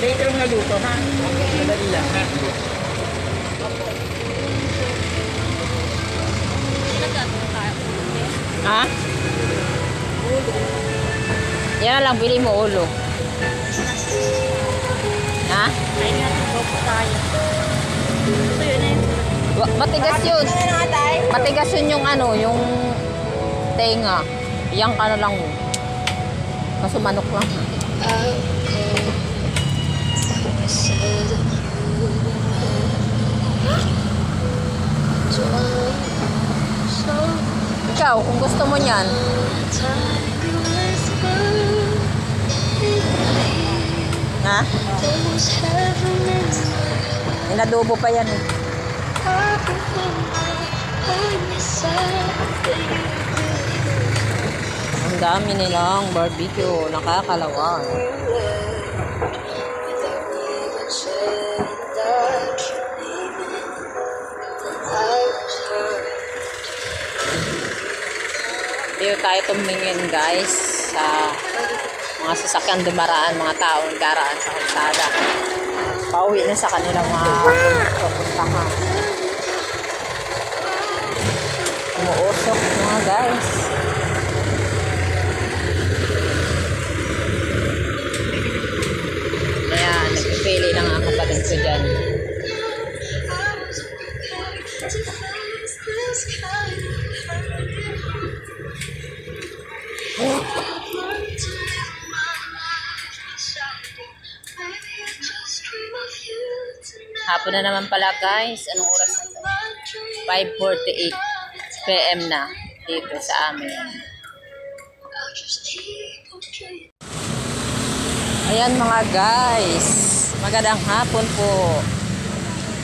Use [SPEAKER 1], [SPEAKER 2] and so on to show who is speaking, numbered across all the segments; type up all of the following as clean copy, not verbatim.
[SPEAKER 1] Later na luto ha. Madali lang ha. Ha? Yan lang, bili mo ulo. Ha?
[SPEAKER 2] Ay nga, po tayo. Ito yun eh.
[SPEAKER 1] Matigas yun. Matigas yun yung ano, yung tenga. Yang ka na lang. Kaso manok lang. Ikaw, kung gusto mo niyan. Ha? Inadobo pa yan eh. Ang dami nilang barbecue. Nakakalawa. Dito tayo tumingin guys sa mga sasakyan dumaraan, mga taong daraan sa kalsada. Pauwi na sa kanilang mga pupuntahan. Umuusok mga guys. Kaya nagpipili lang ang kapatid ko dyan. Hapon na naman pala guys. Anong oras na ito? 5:48 PM na dito sa amin. Ayan mga guys. Magandang hapon po.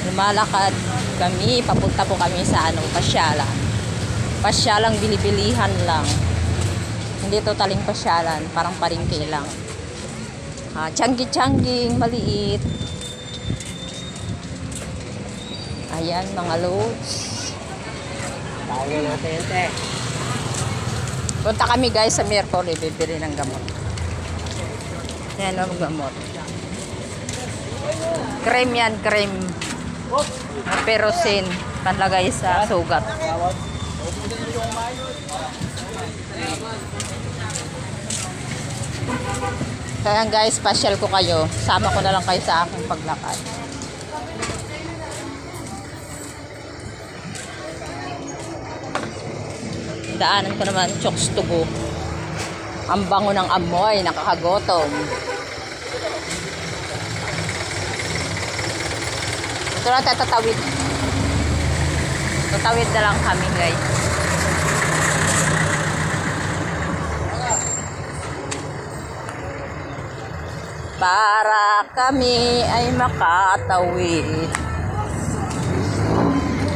[SPEAKER 1] Lumalakad kami. Papunta po kami sa pasyalan. Pasyalang bilibilihan lang. Hindi totaling pasyalan. Parang paringke lang. Tiyanggi-tiyangging maliit. Ayan mga loads. Tayo natin te. Punta kami guys sa Mercury. Bibili ng gamot. Ayan ang gamot. Cream yan, cream. Perosin. Panlagay sa sugat. Kaya guys, pasyal ko kayo. Sama ko na lang kayo sa aking paglakad. Daanan ko naman Chokes to go. Ang bango ng amoy, nakakagotom. Ito lang tatawid. Tatawid na lang kami guys. Para kami ay makatawid.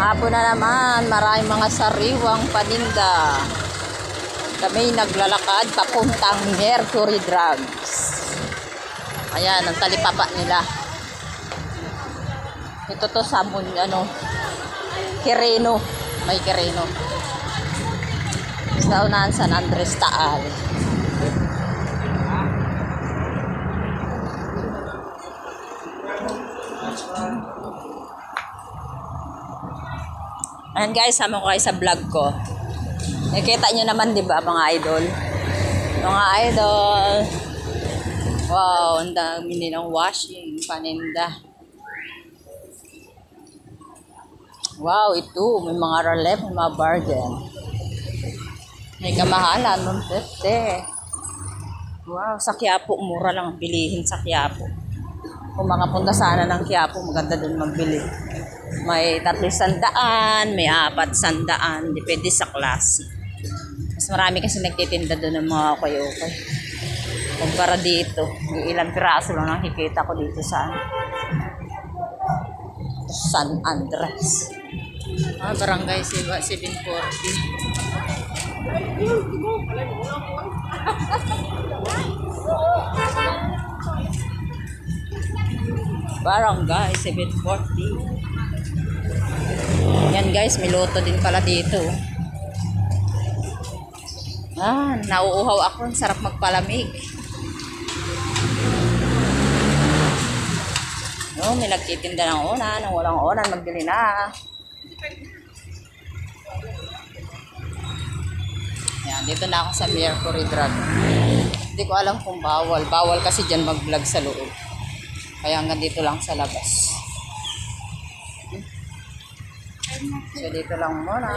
[SPEAKER 1] Hapon na naman, maraming mga sariwang paninda. Kami naglalakad papuntang Mercury Drugs. Ayan, ang talipapa nila. Ito to sa Quirino. May Quirino. Sa unahan San Andres Taal. Ayan guys, sama ko kayo sa vlog ko. Nakita nyo naman diba mga idol? Mga idol. Wow, ang dami nilang washing, paninda. Wow, ito. May mga relief, may mga bargain. May kamahalan, 150. Wow, sa Quiapo, mura lang ang bilihin sa Quiapo. Kung makapunta sana ng Quiapo, maganda din magbili. May 300, may 400, depende sa klase. Mas marami kasi nagtitinda doon ng mga okay-okay. Kumpara dito, ilang piraso lang nakikita ko dito sa San Andres. Barangay 740. Barangay 740. Yan guys, may loto din pala dito. Nauuhaw ako. Sarap magpalamig. oh, may nagtitinda ng unan, ng walang unan, magbili na. Yan, dito na ako sa Mercury Drug. Hindi ko alam kung bawal. Bawal kasi dyan mag-vlog sa loob. Kaya hanggang dito lang sa labas. So, dito lang muna.